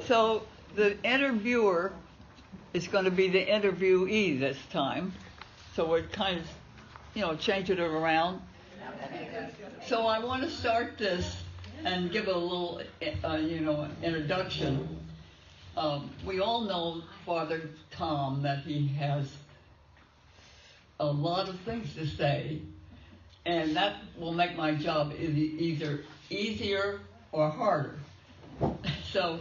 So the interviewer is going to be the interviewee this time. So we're kind of, changing it around. So I want to start this and give a little, introduction. We all know Father Tom, that he has a lot of things to say, and that will make my job either easier or harder. So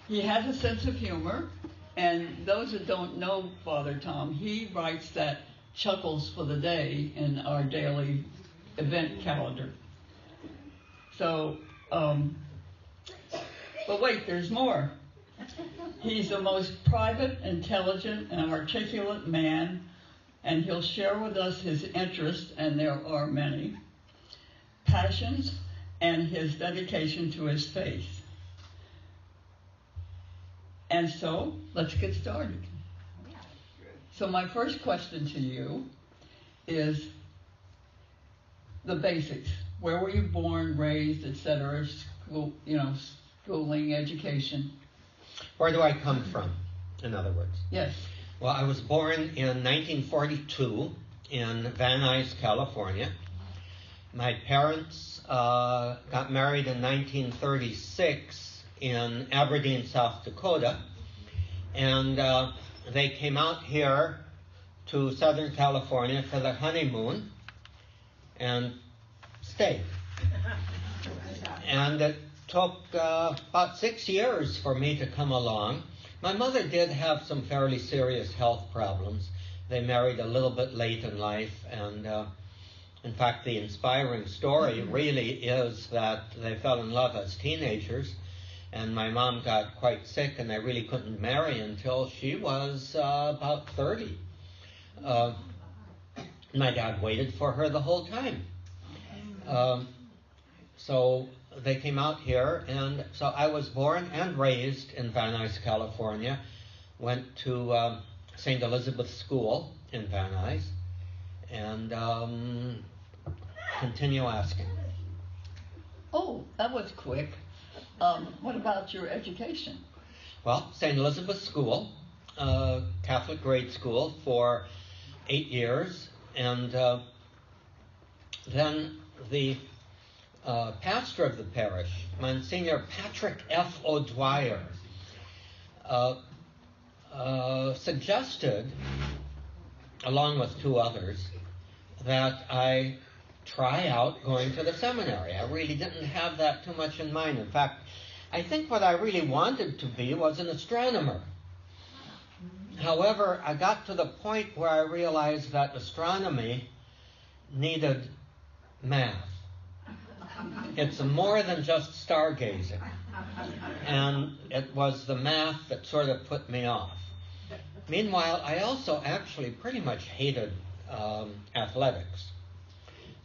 he has a sense of humor, and those that don't know Father Tom, he writes that Chuckles for the Day in our daily event calendar. So, but wait, there's more. He's the most private, intelligent, and articulate man, and he'll share with us his interests, and there are many, passions, and his dedication to his faith. And so, let's get started. So my first question to you is the basics. Where were you born, raised, etc., schooling, education? Where do I come from, in other words? Yes. Well, I was born in 1942 in Van Nuys, California. My parents got married in 1936 in Aberdeen, South Dakota. And they came out here to Southern California for their honeymoon and stayed. And it took about 6 years for me to come along. My mother did have some fairly serious health problems. They married a little bit late in life, and in fact the inspiring story really is that they fell in love as teenagers, and my mom got quite sick, and they really couldn't marry until she was about 30. My dad waited for her the whole time. So they came out here, and so I was born and raised in Van Nuys, California. Went to St. Elizabeth's School in Van Nuys, and continue asking. Oh, that was quick. What about your education? Well, St. Elizabeth's School, Catholic grade school for 8 years, and then the pastor of the parish, Monsignor Patrick F. O'Dwyer, suggested, along with 2 others, that I try out going to the seminary. I really didn't have that too much in mind. In fact, I think what I really wanted to be was an astronomer. However, I got to the point where I realized that astronomy needed math. It's more than just stargazing. And it was the math that sort of put me off. Meanwhile, I also actually pretty much hated athletics.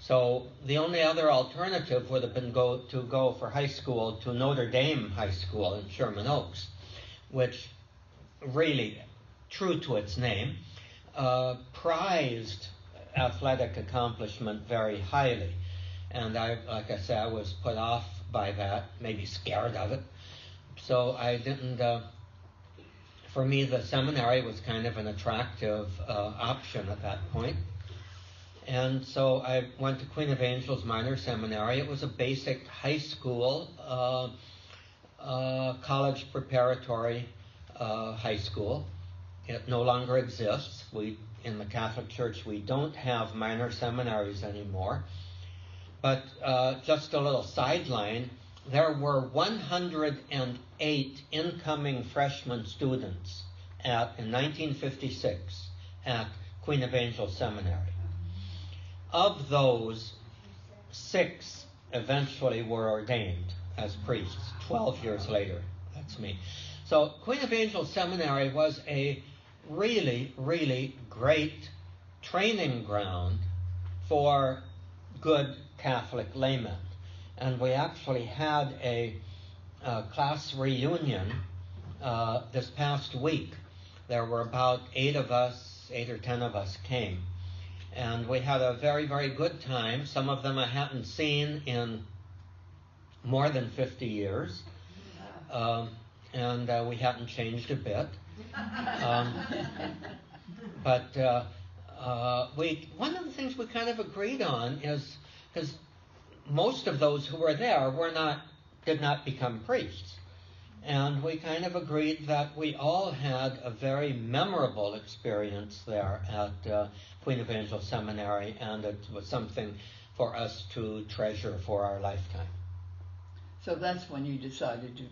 So the only other alternative would have been to go for high school to Notre Dame High School in Sherman Oaks, which really, true to its name, prized athletic accomplishment very highly. And like I said, I was put off by that, maybe scared of it. So I didn't, for me, the seminary was kind of an attractive option at that point. And so I went to Queen of Angels Minor Seminary. It was a basic high school, college preparatory high school. It no longer exists. In the Catholic Church, we don't have minor seminaries anymore. But just a little sideline, there were 108 incoming freshman students in 1956 at Queen of Angels Seminary. Of those, 6 eventually were ordained as priests 12 years later. That's me. So Queen of Angels Seminary was a really, really great training ground for good Catholic laymen. And we actually had a class reunion this past week. There were about 8 or 10 of us came. And we had a very, very good time. Some of them I hadn't seen in more than 50 years. and we haven't changed a bit. But one of the things we kind of agreed on is, because most of those who were there did not become priests. And we kind of agreed that we all had a very memorable experience there at Queen of Angels Seminary, and it was something for us to treasure for our lifetime. So that's when you decided to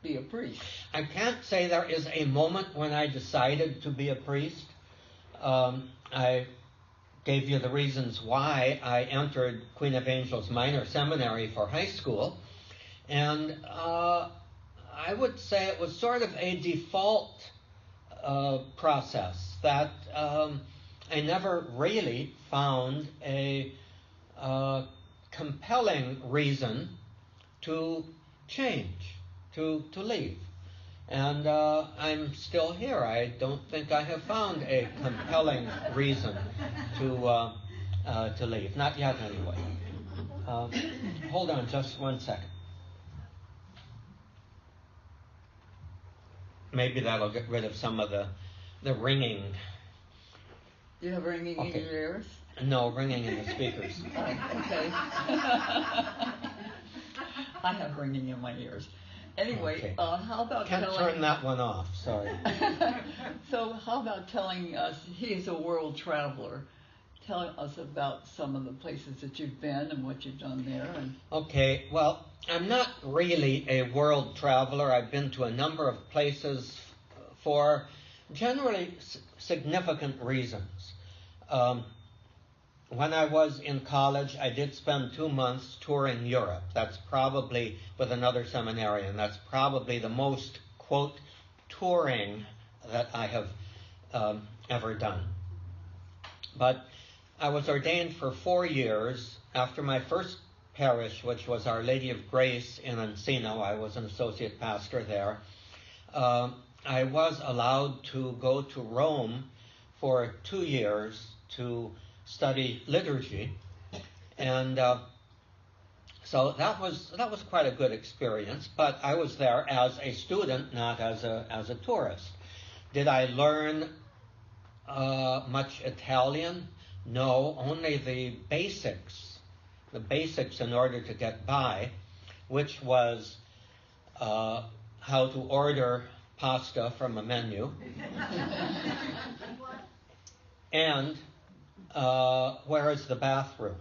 be a priest. I can't say there is a moment when I decided to be a priest. I gave you the reasons why I entered Queen of Angels Minor Seminary for high school, and I would say it was sort of a default process that I never really found a compelling reason to change, to leave. And I'm still here. I don't think I have found a compelling reason to leave. Not yet, anyway. Hold on just 1 second. Maybe that'll get rid of some of the ringing. You have ringing in your ears? No, ringing in the speakers. Oh, okay. I have ringing in my ears. Anyway, Okay. How about Can't turn that one off, sorry. So how about telling us, he is a world traveler. Tell us about some of the places that you've been and what you've done there. Okay, well, I'm not really a world traveler. I've been to a number of places for generally significant reasons. When I was in college, I did spend 2 months touring Europe. That's probably, with another seminarian, that's probably the most, quote, touring that I have ever done. But I was ordained for 4 years. After my first parish, which was Our Lady of Grace in Encino, I was an associate pastor there. I was allowed to go to Rome for 2 years to study liturgy, and so that was quite a good experience. But I was there as a student, not as a tourist. Did I learn much Italian? No, only the basics in order to get by, which was how to order pasta from a menu, and where is the bathroom?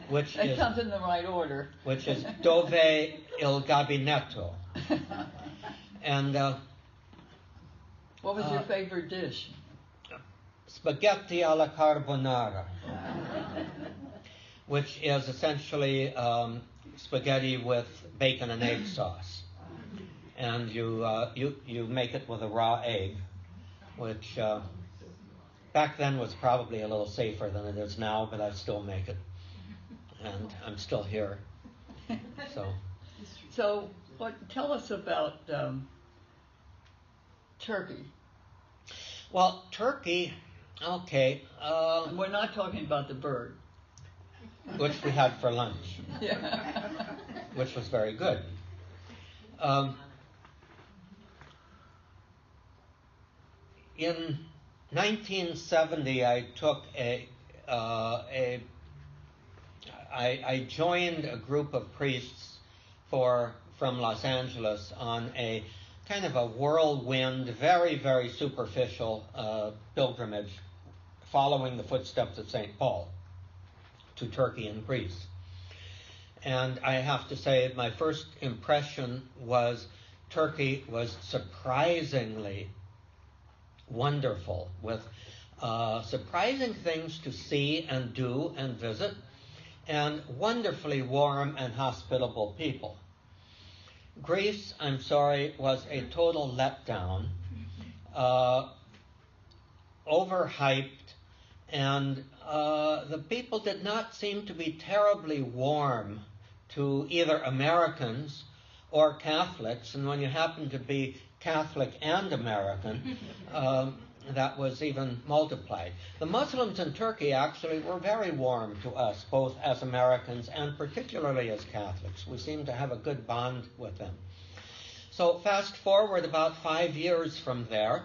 Which it comes in the right order. Which is dove il gabinetto. And what was your favorite dish? Spaghetti alla carbonara, which is essentially spaghetti with bacon and egg sauce, and you make it with a raw egg, which back then was probably a little safer than it is now, but I still make it, and I'm still here. So tell us about Turkey. Well, Turkey, okay. We're not talking about the bird. Which we had for lunch. Yeah. Which was very good. In 1970, I joined a group of priests from Los Angeles on a kind of a whirlwind, very, very superficial pilgrimage following the footsteps of St. Paul to Turkey and Greece. And I have to say, my first impression was Turkey was surprisingly wonderful, with surprising things to see and do and visit, and wonderfully warm and hospitable people. Greece, I'm sorry, was a total letdown, overhyped, and the people did not seem to be terribly warm to either Americans or Catholics, and when you happen to be Catholic and American, that was even multiplied. The Muslims in Turkey actually were very warm to us, both as Americans and particularly as Catholics. We seemed to have a good bond with them. So fast forward about 5 years from there,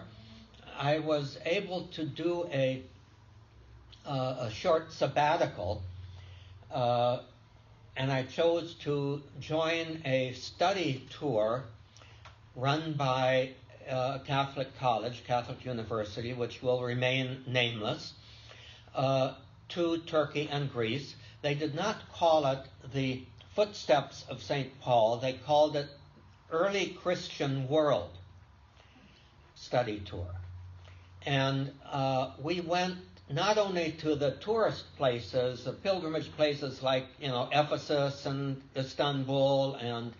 I was able to do a short sabbatical, and I chose to join a study tour run by Catholic College, Catholic University, which will remain nameless, to Turkey and Greece. They did not call it the Footsteps of St. Paul. They called it Early Christian World Study Tour. And we went not only to the tourist places, the pilgrimage places like, Ephesus and Istanbul and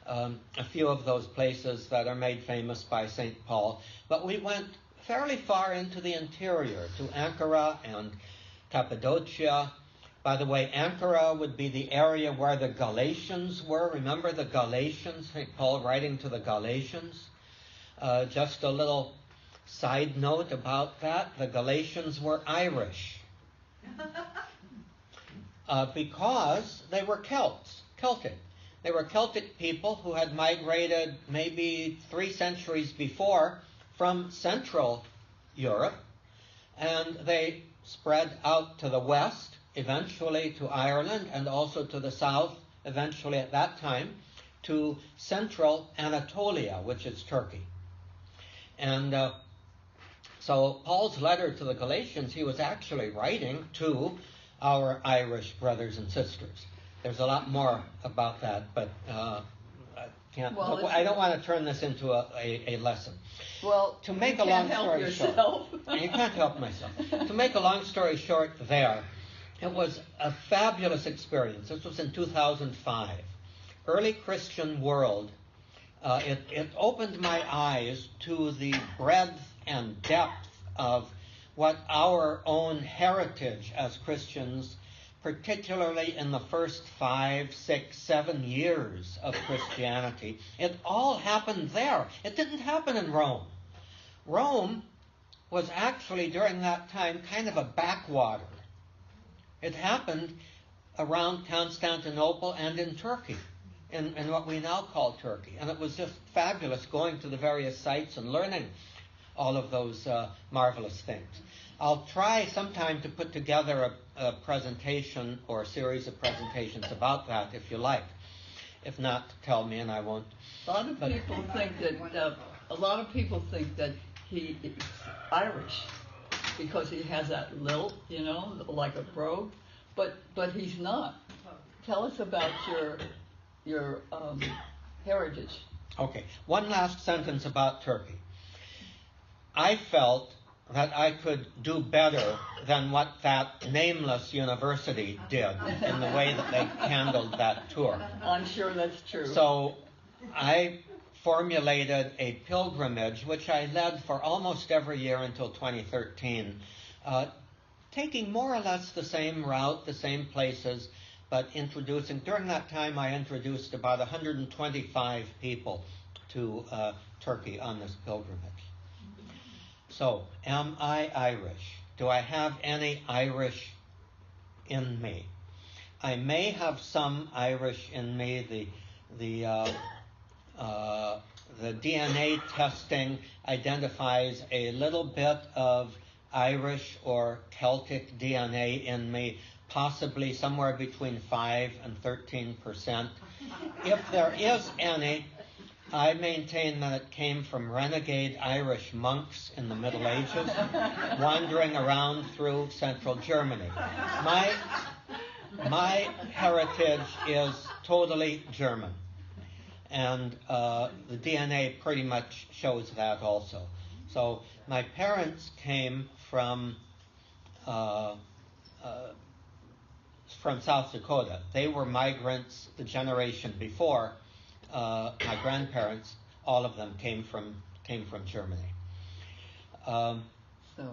a few of those places that are made famous by St. Paul, but we went fairly far into the interior, to Ankara and Cappadocia. By the way, Ankara would be the area where the Galatians were. Remember the Galatians, St. Paul writing to the Galatians? Just a little side note about that. The Galatians were Irish because they were Celtic. They were Celtic people who had migrated maybe 3 centuries before from Central Europe, and they spread out to the west, eventually to Ireland, and also to the south, eventually at that time, to central Anatolia, which is Turkey. And so Paul's letter to the Galatians, he was actually writing to our Irish brothers and sisters. There's a lot more about that, but I don't want to turn this into a lesson. Well, to make a long story short, you can't help myself. To make a long story short, it was a fabulous experience. This was in 2005. Early Christian World. It opened my eyes to the breadth and depth of what our own heritage as Christians, particularly in the first 5, 6, 7 years of Christianity, it all happened there. It didn't happen in Rome. Rome was actually, during that time, kind of a backwater. It happened around Constantinople and in Turkey, in what we now call Turkey. And it was just fabulous going to the various sites and learning all of those marvelous things. I'll try sometime to put together a presentation or a series of presentations about that, if you like. If not, tell me and I won't. A lot of people think that he is Irish because he has that lilt, like a brogue, but he's not. Tell us about your heritage. Okay, one last sentence about Turkey. I felt that I could do better than what that nameless university did in the way that they handled that tour. I'm sure that's true. So I formulated a pilgrimage, which I led for almost every year until 2013, taking more or less the same route, the same places, but during that time I introduced about 125 people to Turkey on this pilgrimage. So, am I Irish? Do I have any Irish in me? I may have some Irish in me. The DNA testing identifies a little bit of Irish or Celtic DNA in me, possibly somewhere between 5 and 13%. If there is any, I maintain that it came from renegade Irish monks in the Middle Ages, wandering around through central Germany. My heritage is totally German, and the DNA pretty much shows that also. So my parents came from South Dakota. They were migrants the generation before. My grandparents, all of them came from Germany.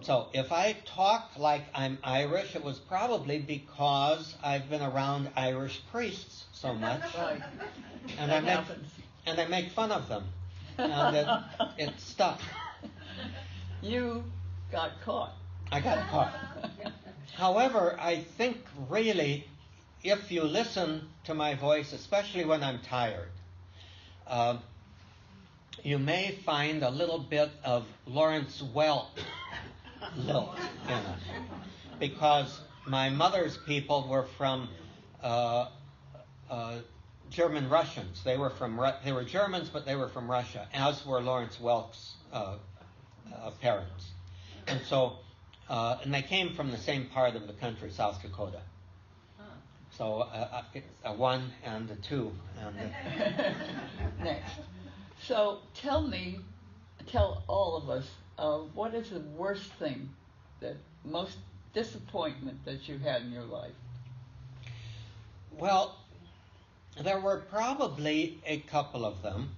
So if I talk like I'm Irish, it was probably because I've been around Irish priests so much, Right. and I make fun of them, and it stuck. You got caught. I got caught. However, I think really, if you listen to my voice, especially when I'm tired, you may find a little bit of Lawrence Welk lilt in it, because my mother's people were from German Russians. They were Germans, but they were from Russia, as were Lawrence Welk's parents, and so and they came from the same part of the country, South Dakota. So a 1 and a 2. Next. So tell all of us, what is the worst thing, most disappointment that you had in your life? Well, there were probably a couple of them,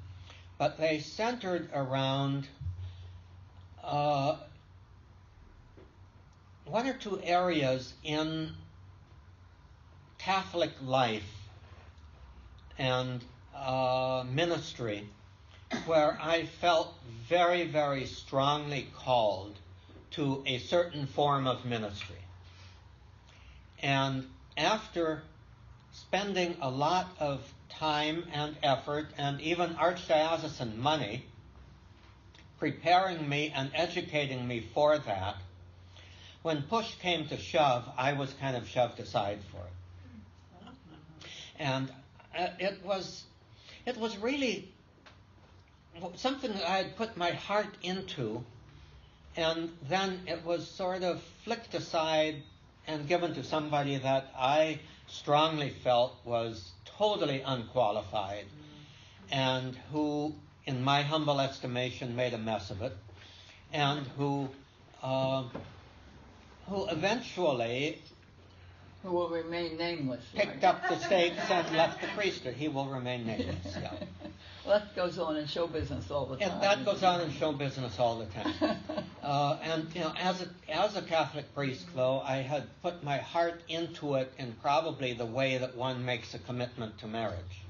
but they centered around 1 or 2 areas in Catholic life and ministry where I felt very, very strongly called to a certain form of ministry. And after spending a lot of time and effort and even archdiocesan money preparing me and educating me for that, when push came to shove, I was kind of shoved aside for it. And it was really something that I had put my heart into, and then it was sort of flicked aside and given to somebody that I strongly felt was totally unqualified, and who, in my humble estimation, made a mess of it, and who eventually, who will remain nameless, picked up the stakes and left the priesthood. He will remain nameless. Yeah. Well, that goes on in show business all the time. And that goes on in show business all the time. And as a Catholic priest, though, I had put my heart into it in probably the way that one makes a commitment to marriage.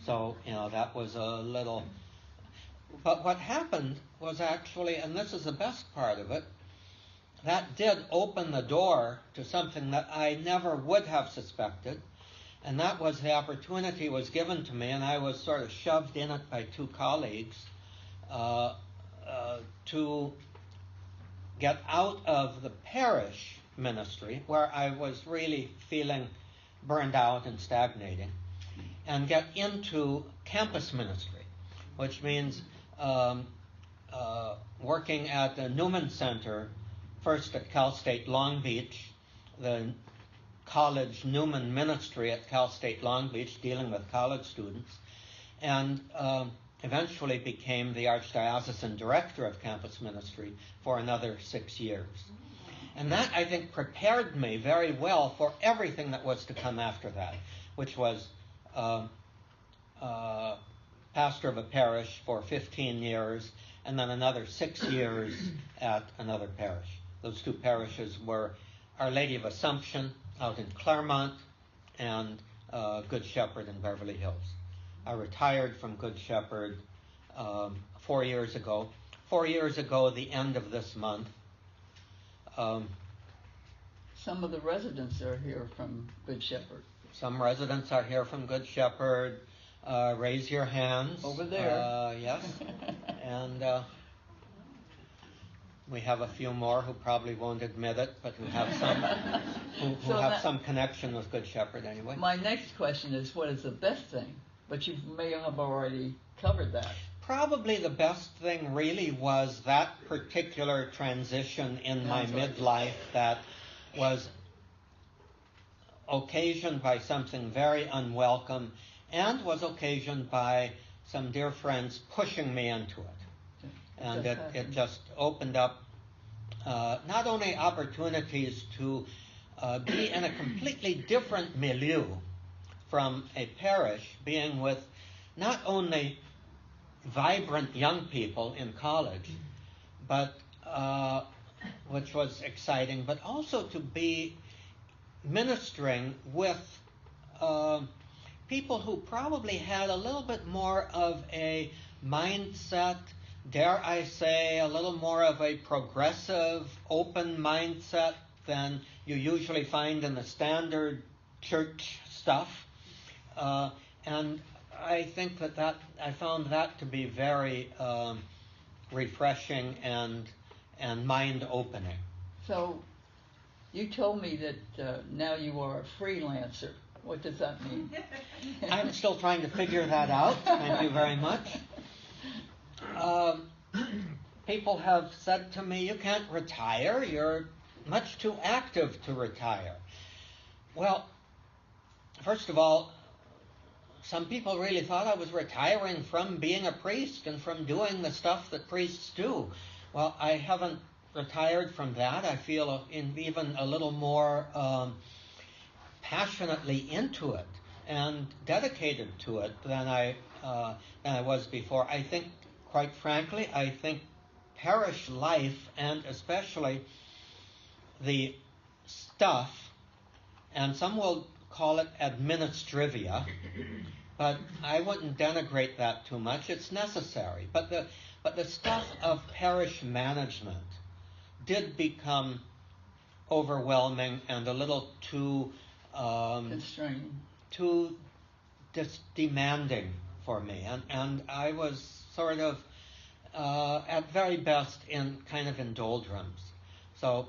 So that was a little. But what happened was actually, and this is the best part of it, that did open the door to something that I never would have suspected, and that was the opportunity was given to me, and I was sort of shoved in it by 2 colleagues to get out of the parish ministry, where I was really feeling burned out and stagnating, and get into campus ministry, which means working at the Newman Center, first at Cal State Long Beach, the college Newman ministry at Cal State Long Beach, dealing with college students, and eventually became the archdiocesan director of campus ministry for another 6 years. And that, I think, prepared me very well for everything that was to come after that, which was pastor of a parish for 15 years, and then another 6 years at another parish. Those 2 parishes were Our Lady of Assumption out in Claremont and Good Shepherd in Beverly Hills. I retired from Good Shepherd 4 years ago. 4 years ago, the end of this month. Some of the residents are here from Good Shepherd. Some residents are here from Good Shepherd. Raise your hands. Over there. Yes. And we have a few more who probably won't admit it, but who have some connection with Good Shepherd anyway. My next question is, what is the best thing? But you may have already covered that. Probably the best thing really was that particular transition in my midlife that was occasioned by something very unwelcome and was occasioned by some dear friends pushing me into it. And it just opened up not only opportunities to be in a completely different milieu from a parish, being with not only vibrant young people in college, but which was exciting, but also to be ministering with people who probably had a little bit more of a mindset, dare I say, a little more of a progressive, open mindset than you usually find in the standard church stuff. And I think that I found that to be very refreshing and mind-opening. So, you told me that now you are a freelancer. What does that mean? I'm still trying to figure that out. Thank you very much. People have said to me, you can't retire. You're much too active to retire. Well, first of all, some people really thought I was retiring from being a priest and from doing the stuff that priests do. Well, I haven't retired from that. I feel even a little more passionately into it and dedicated to it than I was before. I think, quite frankly, parish life, and especially the stuff, and some will call it administrivia, but I wouldn't denigrate that too much. It's necessary. But the stuff of parish management did become overwhelming and a little too constraining, too demanding for me, and I was sort of at very best in kind of in doldrums. So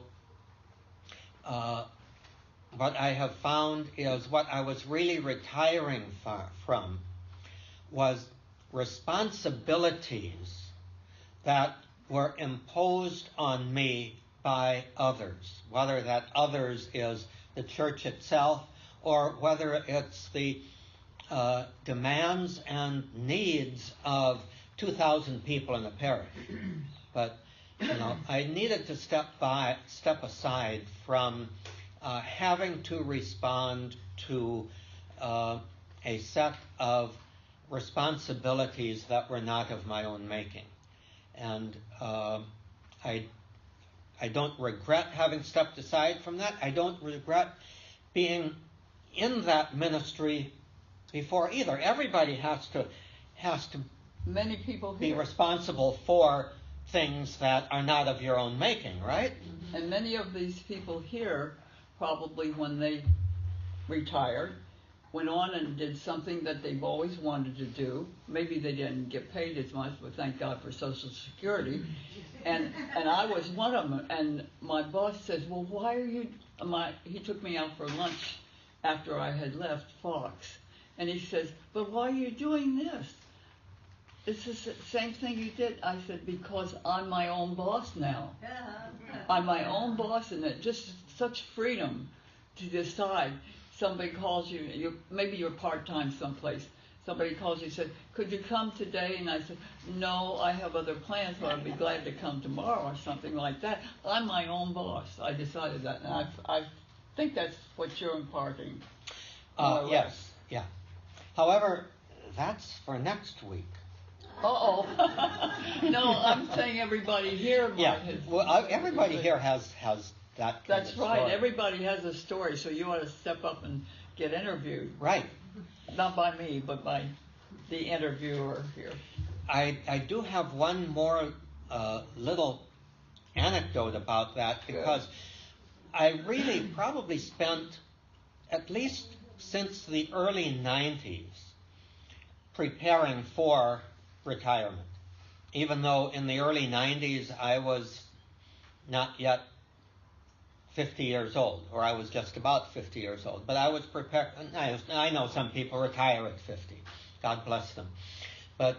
what I have found is what I was really retiring from was responsibilities that were imposed on me by others, whether that others is the church itself or whether it's the demands and needs of 2,000 people in a parish. But I needed to step aside from having to respond to a set of responsibilities that were not of my own making. And I don't regret having stepped aside from that. I don't regret being in that ministry before either. Everybody has to many people be responsible for things that are not of your own making, right? And many of these people here, probably when they retired, went on and did something that they've always wanted to do. Maybe they didn't get paid as much, but thank God for Social Security. And I was one of them. And my boss says, well, why are you... He took me out for lunch after I had left Fox. And he says, but why are you doing this? It's the same thing you did. I said, because I'm my own boss now. I'm my own boss, and it's just such freedom to decide. Somebody calls you, maybe you're part-time someplace. Somebody calls you and said, could you come today? And I said, no, I have other plans, but I'd be glad to come tomorrow or something like that. I'm my own boss. I decided that, and I think that's what you're imparting. Yes, yeah. However, that's for next week. Uh-oh. No, I'm saying everybody here everybody here has that kind That's of right. story. Everybody has a story, so you ought to step up and get interviewed. Right. Not by me, but by the interviewer here. I do have one more little anecdote about that, because I really probably spent at least since the early 90s preparing for retirement. Even though in the early 90s I was not yet 50 years old, or I was just about 50 years old. But I was prepared. I know some people retire at 50. God bless them. But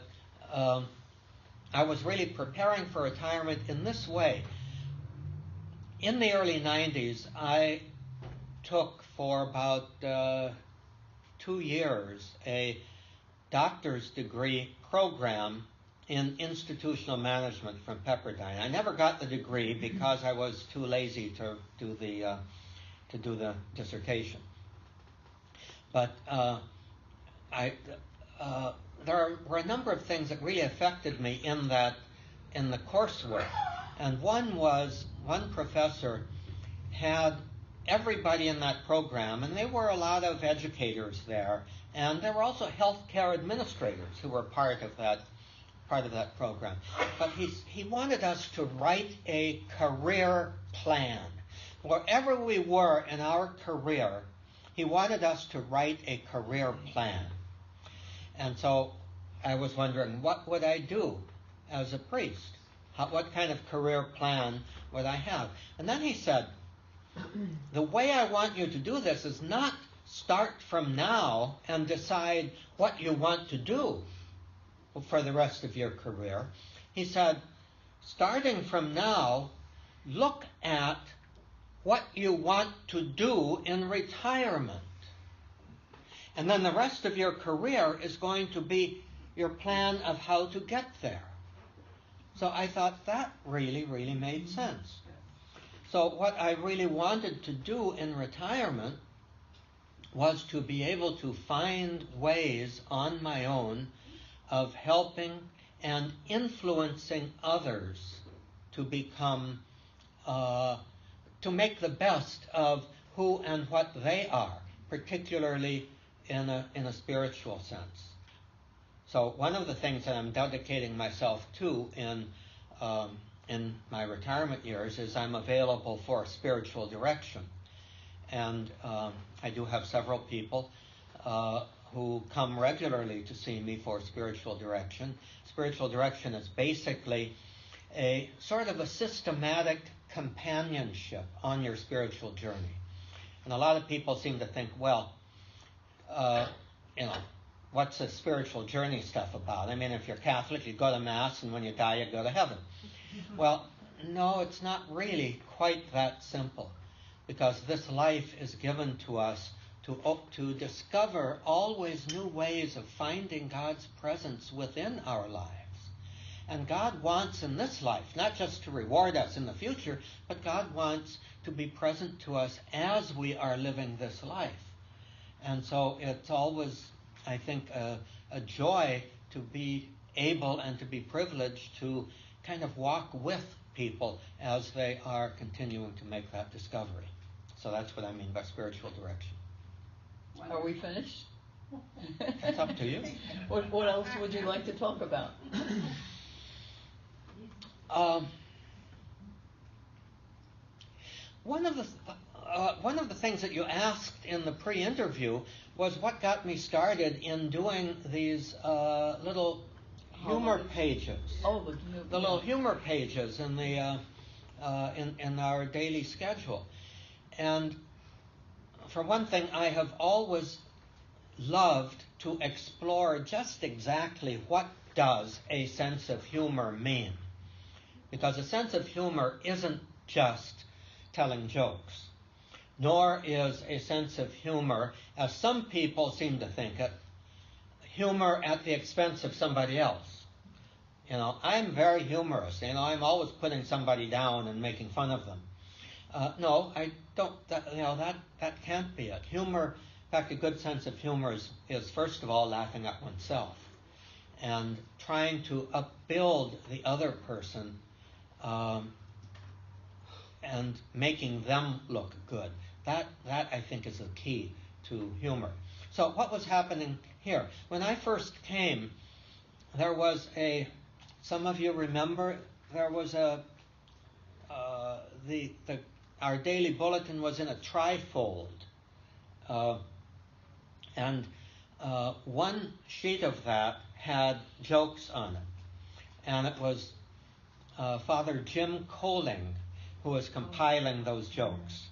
I was really preparing for retirement in this way. In the early 90s, I took for about 2 years a doctor's degree program in institutional management from Pepperdine. I never got the degree because I was too lazy to do the dissertation. But there were a number of things that really affected me in the coursework, and one professor had everybody in that program, and there were a lot of educators there, and there were also healthcare administrators who were part of that program. But he wanted us to write a career plan. Wherever we were in our career, he wanted us to write a career plan. And so I was wondering, what would I do as a priest? What kind of career plan would I have? And then he said, the way I want you to do this is not start from now and decide what you want to do for the rest of your career. He said, starting from now, look at what you want to do in retirement. And then the rest of your career is going to be your plan of how to get there. So I thought that really, really made sense. So what I really wanted to do in retirement was to be able to find ways on my own of helping and influencing others to become, to make the best of who and what they are, particularly in a spiritual sense. So one of the things that I'm dedicating myself to in my retirement years is I'm available for spiritual direction. And I do have several people who come regularly to see me for spiritual direction. Spiritual direction is basically a sort of a systematic companionship on your spiritual journey. And a lot of people seem to think, well, what's the spiritual journey stuff about? I mean, if you're Catholic, you go to Mass, and when you die, you go to heaven. Well, no, it's not really quite that simple, because this life is given to us to discover always new ways of finding God's presence within our lives. And God wants in this life, not just to reward us in the future, but God wants to be present to us as we are living this life. And so it's always, I think, a joy to be able and to be privileged to kind of walk with people as they are continuing to make that discovery. So that's what I mean by spiritual direction. Are we finished? It's up to you. What else would you like to talk about? One of the things that you asked in the pre-interview was what got me started in doing these little humor pages. Oh, the little humor pages in the in our daily schedule. And for one thing, I have always loved to explore just exactly what does a sense of humor mean. Because a sense of humor isn't just telling jokes, nor is a sense of humor, as some people seem to think it, humor at the expense of somebody else. I'm very humorous. I'm always putting somebody down and making fun of them. No, I don't. That can't be it. Humor, in fact, a good sense of humor is first of all laughing at oneself and trying to upbuild the other person and making them look good. That I think is the key to humor. So what was happening here? When I first came, there was some of you remember, there was our daily bulletin was in a trifold. And one sheet of that had jokes on it. And it was Father Jim Coling who was compiling those jokes.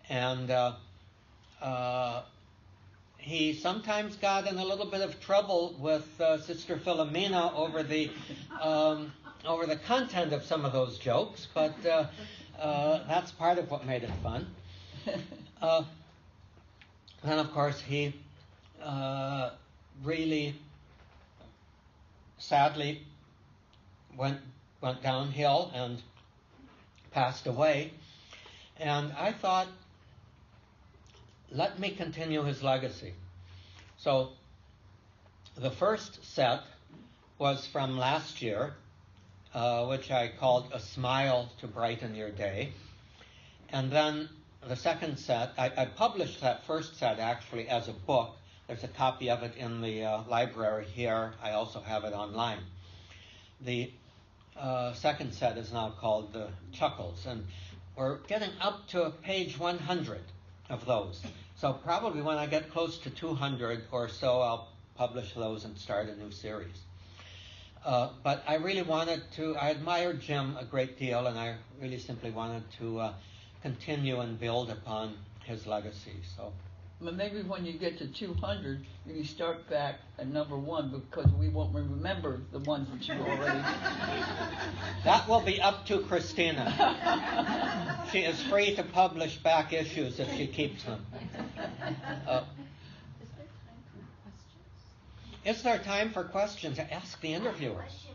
And he sometimes got in a little bit of trouble with Sister Philomena over the content of some of those jokes, but that's part of what made it fun. Then, of course, he really sadly went downhill and passed away. And I thought, let me continue his legacy. So the first set was from last year, which I called A Smile to Brighten Your Day. And then the second set, I published that first set actually as a book. There's a copy of it in the library here. I also have it online. The second set is now called The Chuckles, and we're getting up to page 100 of those. So probably when I get close to 200 or so, I'll publish those and start a new series. But I really I admired Jim a great deal, and I really simply wanted to continue and build upon his legacy. So, but maybe when you get to 200, you start back at number 1, because we won't remember the ones that you already. That will be up to Christina. She is free to publish back issues if she keeps them. Is there time for questions? Ask the interviewers.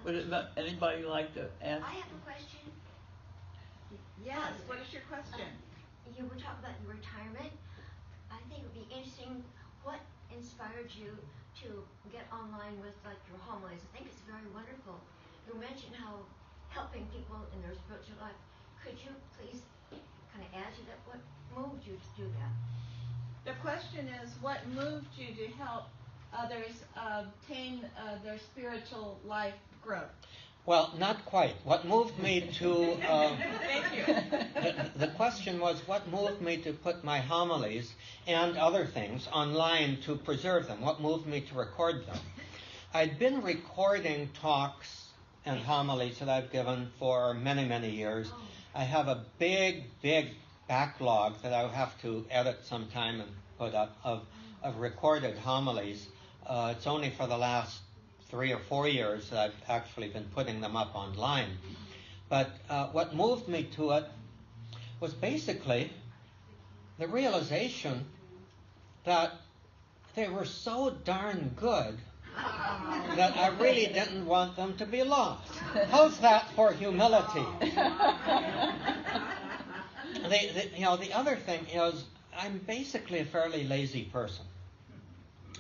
Would anybody like to ask? I have a question. Yes, what is your question? You were talking about your retirement. I think it would be interesting, what inspired you to get online with like your homilies? I think it's very wonderful. You mentioned how helping people in their spiritual life. Could you please kind of add to that? What moved you to do that? The question is, what moved you to help others obtain their spiritual life growth? Well, not quite. What moved me to... Thank you. The question was, what moved me to put my homilies and other things online to preserve them? What moved me to record them? I'd been recording talks and homilies that I've given for many, many years. I have a big, big backlog that I'll have to edit sometime and put up of recorded homilies. It's only for the last 3 or 4 years that I've actually been putting them up online. But what moved me to it was basically the realization that they were so darn good that I really didn't want them to be lost. How's that for humility? The other thing is, I'm basically a fairly lazy person.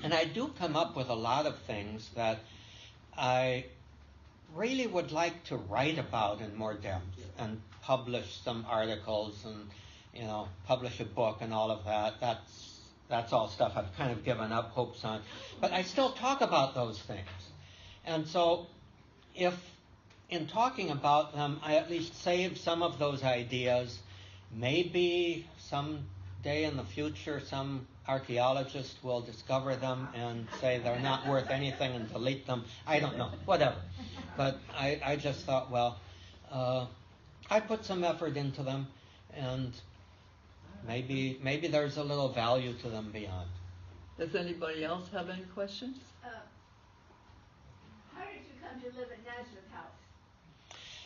And I do come up with a lot of things that I really would like to write about in more depth and publish some articles and, publish a book and all of that. That's all stuff I've kind of given up hopes on. But I still talk about those things. And so if in talking about them, I at least save some of those ideas, maybe some day in the future some archaeologist will discover them and say they're not worth anything and delete them. I don't know, whatever. But I just thought, I put some effort into them, and maybe there's a little value to them beyond. Does anybody else have any questions? How did you come to live at Nazareth House?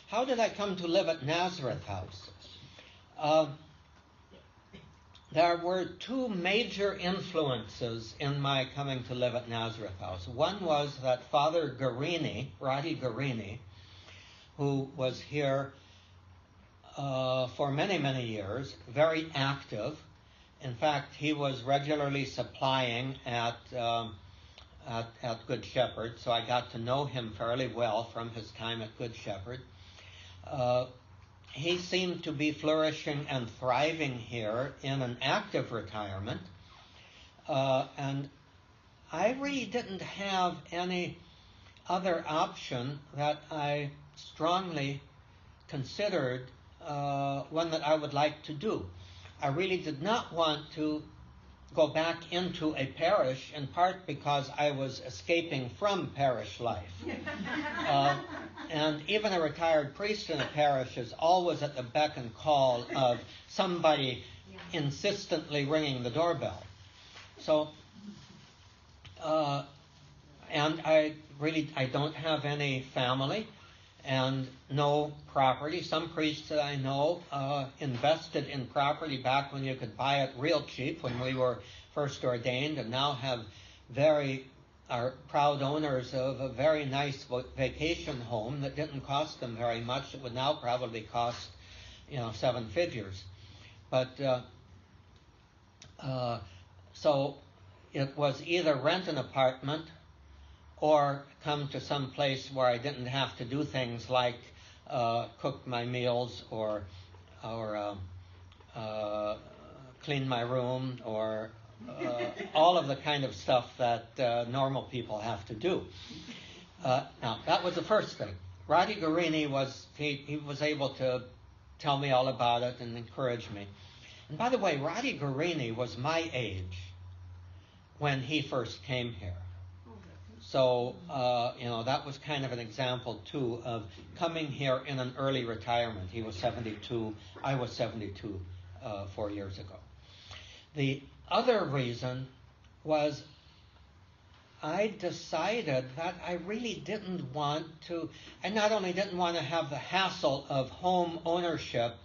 How did I come to live at Nazareth House? There were 2 major influences in my coming to live at Nazareth House. One was that Father Guarini, Roddy Guarini, who was here for many, many years, very active. In fact, he was regularly supplying at Good Shepherd, so I got to know him fairly well from his time at Good Shepherd. He seemed to be flourishing and thriving here in an active retirement. And I really didn't have any other option that I strongly considered one that I would like to do. I really did not want to go back into a parish, in part because I was escaping from parish life. And even a retired priest in a parish is always at the beck and call of somebody insistently ringing the doorbell. So, and I don't have any family and no property. Some priests that I know invested in property back when you could buy it real cheap, when we were first ordained, and now are proud owners of a very nice vacation home that didn't cost them very much. It would now probably cost, 7 figures. But so it was either rent an apartment or come to some place where I didn't have to do things like cook my meals or clean my room or all of the kind of stuff that normal people have to do. Now, that was the first thing. Roddy Guarini he was able to tell me all about it and encourage me. And by the way, Roddy Guarini was my age when he first came here. So, that was kind of an example, too, of coming here in an early retirement. He was 72. I was 72 4 years ago. The other reason was I decided that I really didn't want to, I not only didn't want to have the hassle of home ownership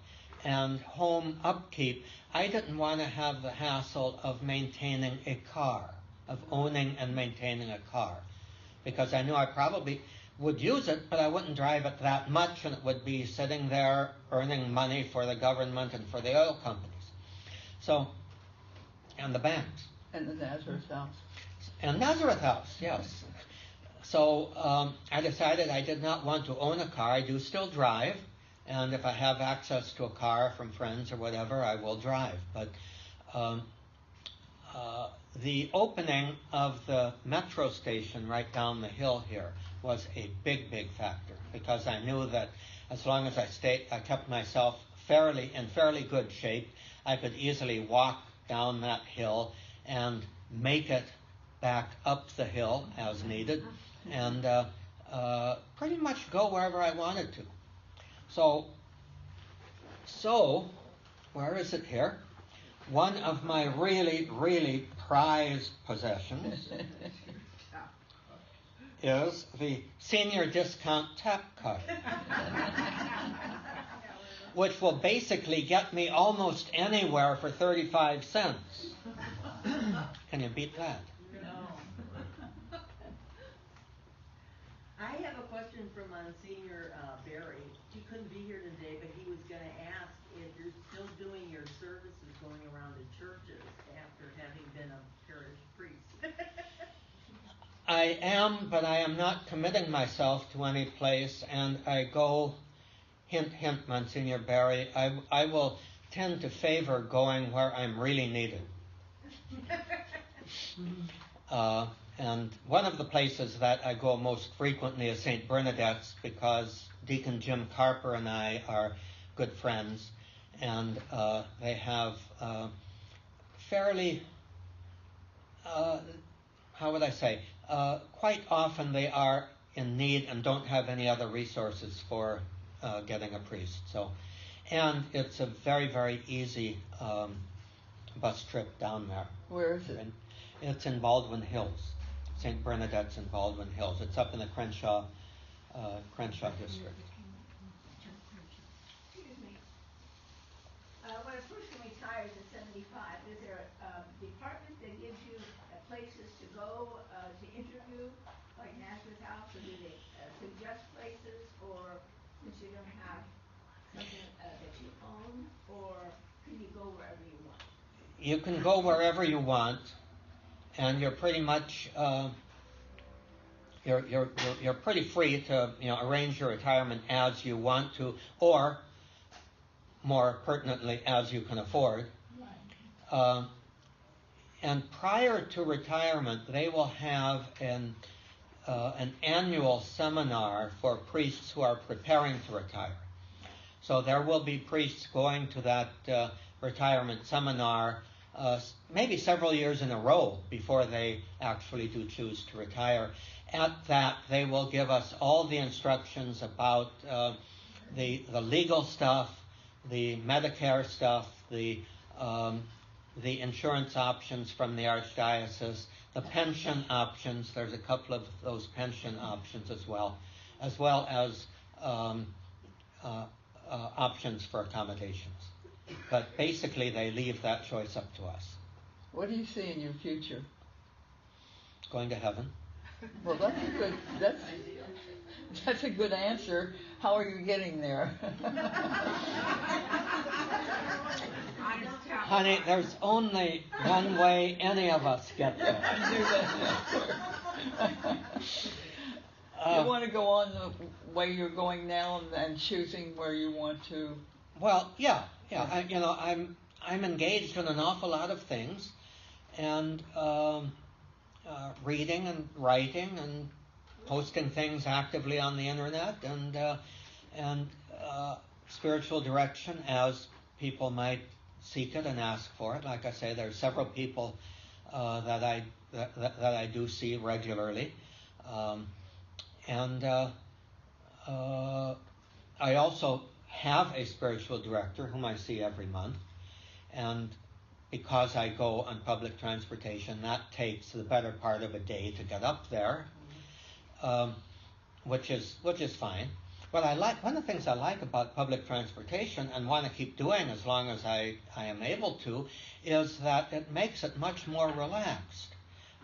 and home upkeep, I didn't want to have the hassle of maintaining a car, of owning and maintaining a car. Because I knew I probably would use it, but I wouldn't drive it that much, and it would be sitting there earning money for the government and for the oil companies. So, and the banks. And the Nazareth house. And Nazareth house, yes. So I decided I did not want to own a car. I do still drive, and if I have access to a car from friends or whatever, I will drive. But the opening of the metro station right down the hill here was a big, big factor, because I knew that as long as I kept myself in fairly good shape, I could easily walk down that hill and make it back up the hill as needed, and pretty much go wherever I wanted to. So, where is it here? One of my really, really prized possessions is the senior discount tap card, which will basically get me almost anywhere for 35 cents. Can you beat that? I have a question from Monsignor Barry. He couldn't be here today, but he was going to ask if you're still doing your services going around to churches after having been a parish priest. I am, but I am not committing myself to any place, and I go, hint, hint, Monsignor Barry, I will tend to favor going where I'm really needed. And one of the places that I go most frequently is St. Bernadette's, because Deacon Jim Carper and I are good friends, and they have fairly, quite often they are in need and don't have any other resources for getting a priest. And it's a very, very easy bus trip down there. Where is it? It's in Baldwin Hills. St. Bernadette's in Baldwin Hills. It's up in the Crenshaw district. Excuse me. When a person retires at 75, is there a department that gives you places to go to interview, like Nazareth House, or do they suggest places, or since you don't have something that you own, or can you go wherever you want? You can go wherever you want, and you're pretty much you're pretty free to arrange your retirement as you want to, or more pertinently, as you can afford. And prior to retirement, they will have an annual seminar for priests who are preparing to retire. So there will be priests going to that retirement seminar maybe several years in a row before they actually do choose to retire. At that, they will give us all the instructions about the legal stuff, the Medicare stuff, the insurance options from the Archdiocese, the pension options. There's a couple of those pension options as well as options for accommodations. But basically, they leave that choice up to us. What do you see in your future? Going to heaven. Well, that's a good answer. How are you getting there? Honey, there's only one way any of us get there. I knew that answer. You want to go on the way you're going now and choosing where you want to? Well, yeah. I'm engaged in an awful lot of things, and reading and writing and posting things actively on the internet, and spiritual direction as people might seek it and ask for it. Like I say, there's several people that I do see regularly. And I also have a spiritual director whom I see every month. And because I go on public transportation, that takes the better part of a day to get up there, which is fine. But one of the things I like about public transportation and want to keep doing as long as I am able to is that it makes it much more relaxed.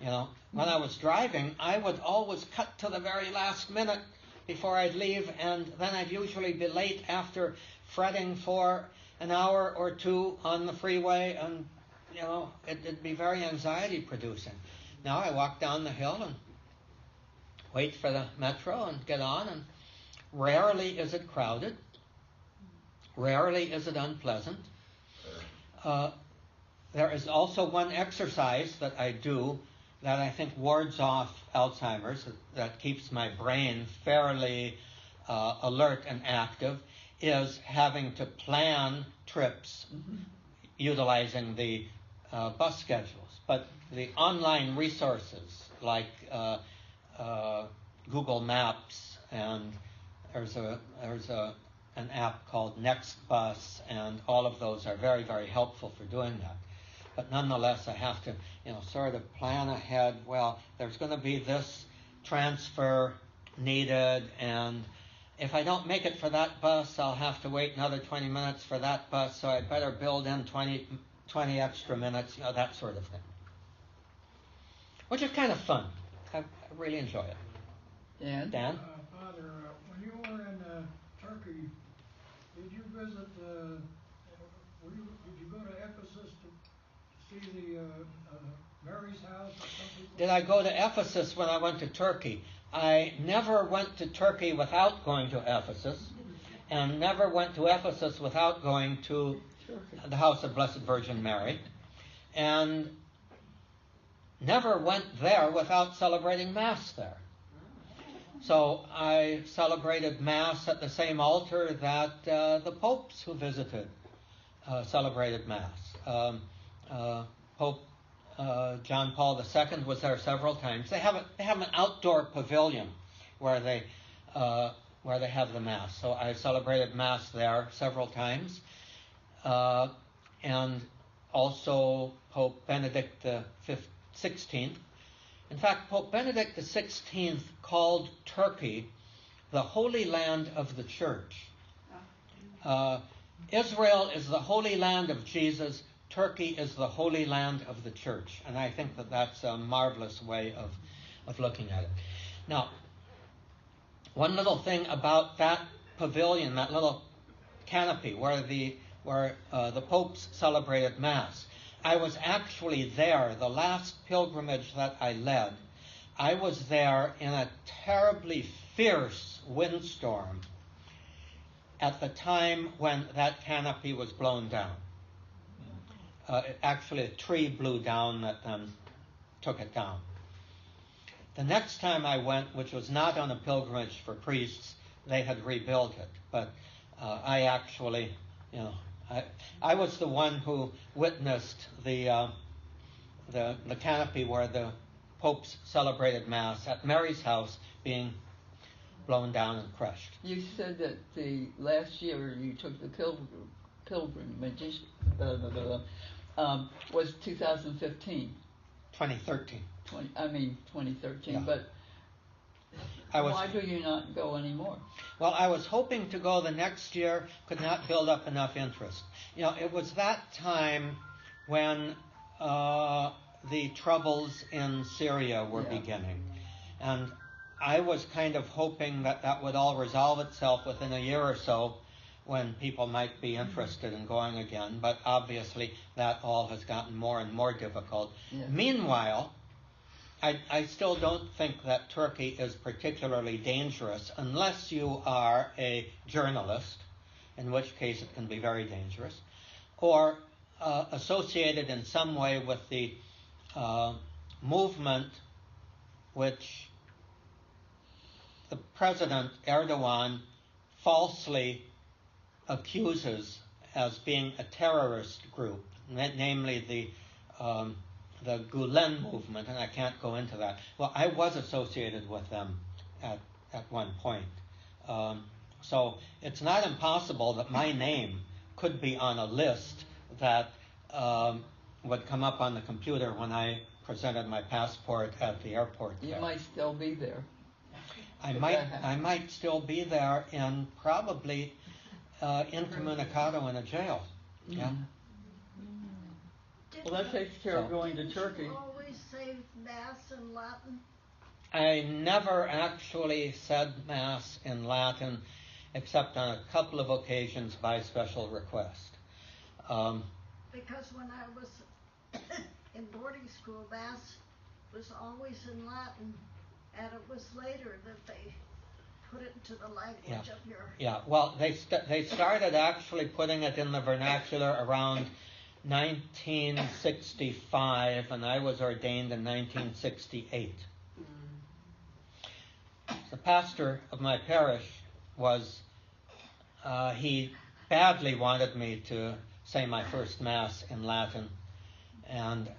You know, when I was driving, I would always cut to the very last minute before I'd leave, and then I'd usually be late after fretting for an hour or two on the freeway, and you know, it'd be very anxiety producing. Now I walk down the hill and wait for the metro and get on, and rarely is it crowded. Rarely is it unpleasant. There is also one exercise that I do that I think wards off Alzheimer's, that keeps my brain fairly alert and active, is having to plan trips utilizing the bus schedules. But the online resources like Google Maps, and there's an app called NextBus, and all of those are very, very helpful for doing that. But nonetheless, I have to, sort of plan ahead. Well, there's going to be this transfer needed, and if I don't make it for that bus, I'll have to wait another 20 minutes for that bus, so I better build in 20 extra minutes, that sort of thing. Which is kind of fun. I really enjoy it. Dan? Father, when you were in Turkey, did you visit, did you go to Ephesus to see the Mary's house or something? Did I go to Ephesus when I went to Turkey? I never went to Turkey without going to Ephesus, and never went to Ephesus without going to the house of Blessed Virgin Mary, and never went there without celebrating Mass there. So I celebrated Mass at the same altar that the popes who visited celebrated Mass. Pope John Paul II was there several times. They have an outdoor pavilion where they have the Mass. So I celebrated Mass there several times, and also Pope Benedict XVI. In fact, Pope Benedict XVI called Turkey the Holy Land of the Church. Israel is the Holy Land of Jesus. Turkey is the Holy Land of the Church. And I think that that's a marvelous way of looking at it. Now, one little thing about that pavilion, that little canopy where the popes celebrated Mass. I was actually there, the last pilgrimage that I led. I was there in a terribly fierce windstorm at the time when that canopy was blown down. Actually, a tree blew down that then took it down. The next time I went, which was not on a pilgrimage for priests, they had rebuilt it. But I actually, I was the one who witnessed the canopy where the popes celebrated Mass at Mary's house being blown down and crushed. You said that the last year you took the pilgrimage was 2015. 2013. 2013. Yeah. But why do you not go anymore? Well, I was hoping to go the next year, could not build up enough interest. It was that time when the troubles in Syria were beginning. And I was kind of hoping that would all resolve itself within a year or so, when people might be interested in going again. But obviously that all has gotten more and more difficult. Yeah. Meanwhile, I still don't think that Turkey is particularly dangerous unless you are a journalist, in which case it can be very dangerous, or associated in some way with the movement which the President Erdogan falsely accuses as being a terrorist group, namely the Gulen movement, and I can't go into that. Well, I was associated with them at one point. So it's not impossible that my name could be on a list that would come up on the computer when I presented my passport at the airport. You might still be there. I might still be there and probably incommunicado in a jail. Mm-hmm. Yeah. Well, that takes care of going to Turkey. Always say Mass in Latin? I never actually said Mass in Latin except on a couple of occasions by special request. Because when I was in boarding school, Mass was always in Latin, and it was later that they put it into the language of your... Yeah, well, they started actually putting it in the vernacular around 1965, and I was ordained in 1968. The pastor of my parish he badly wanted me to say my first Mass in Latin, and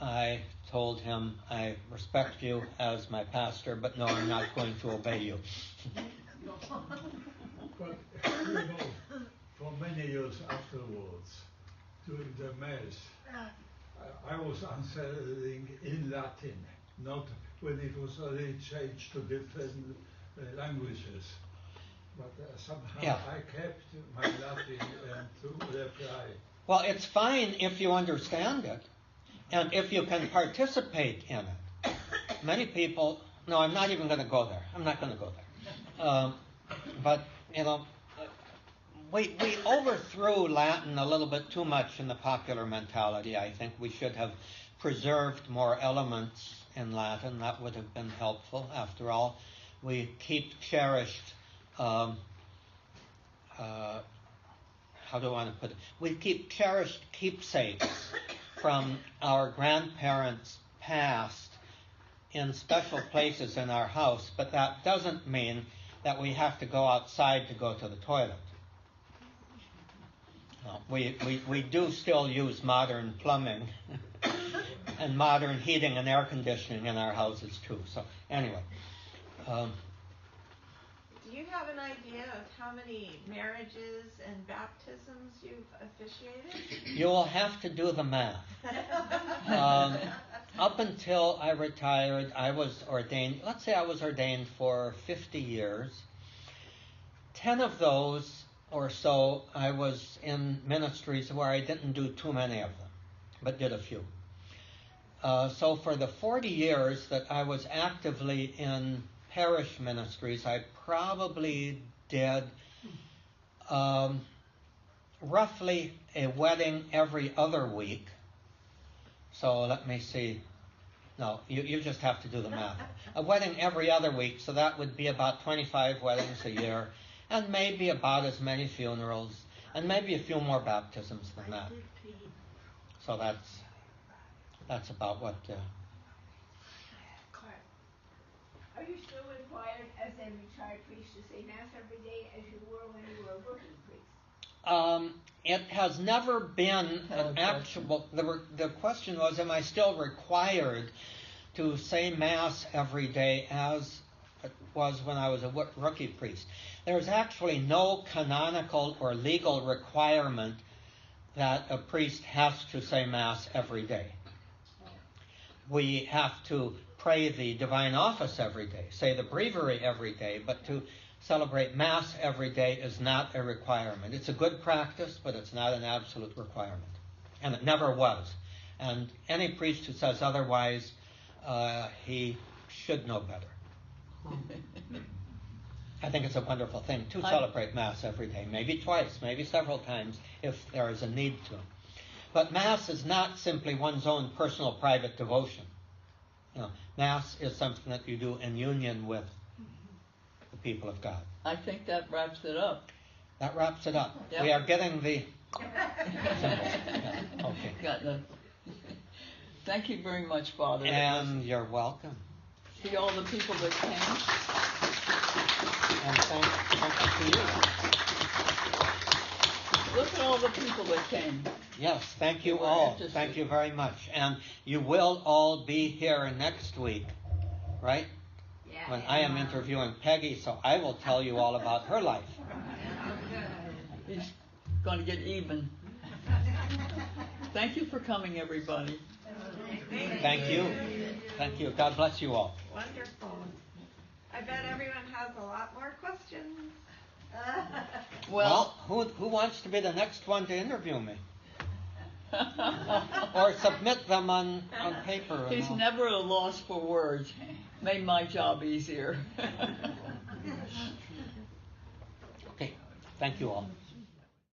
I told him, I respect you as my pastor, but no, I'm not going to obey you. But, for many years afterwards, during the Mass, I was answering in Latin, not when it was already changed to different languages. But somehow I kept my Latin to reply. Well, it's fine if you understand it, and if you can participate in it. Many people, no, I'm not even going to go there. I'm not going to go there. But, we overthrew Latin a little bit too much in the popular mentality. I think we should have preserved more elements in Latin. That would have been helpful. After all, we keep cherished, how do I want to put it? We keep cherished keepsakes from our grandparents' past in special places in our house, but that doesn't mean that we have to go outside to go to the toilet. No, we do still use modern plumbing and modern heating and air conditioning in our houses too. So anyway. Do you have an idea of how many marriages and baptisms you've officiated? You will have to do the math. Up until I retired, I was ordained, let's say I was ordained for 50 years. 10 of those or so, I was in ministries where I didn't do too many of them, but did a few. So for the 40 years that I was actively in parish ministries, I probably did roughly a wedding every other week. So let me see. No, you just have to do the math. A wedding every other week, so that would be about 25 weddings a year, and maybe about as many funerals, and maybe a few more baptisms than that. So that's about what... Are you still required as a retired priest to say Mass every day as you were when you were a working priest? It has never been an actual... The question was, am I still required to say Mass every day as it was when I was a rookie priest? There's actually no canonical or legal requirement that a priest has to say Mass every day. We have to pray the divine office every day, say the breviary every day, but to celebrate Mass every day is not a requirement. It's a good practice, but it's not an absolute requirement. And it never was. And any priest who says otherwise, he should know better. I think it's a wonderful thing to celebrate Mass every day, maybe twice, maybe several times if there is a need to. But Mass is not simply one's own personal private devotion. Mass is something that you do in union with the people of God. I think that wraps it up. That wraps it up. Yep. We are getting the symbols. Yeah. Okay. Got the... Thank you very much, Father. And you're welcome. See all the people that came. And thank you to you. Look at all the people that came. Yes, thank They you were all. interested. Thank you very much. And you will all be here next week, right? Yeah. When I am interviewing Peggy, so I will tell you all about her life. He's going to get even. Thank you for coming, everybody. Thank you. Thank you. God bless you all. Wonderful. I bet everyone has a lot more questions. Well, who wants to be the next one to interview me? Or submit them on paper. He's all. never at a loss for words. Made my job easier. Okay. Thank you all.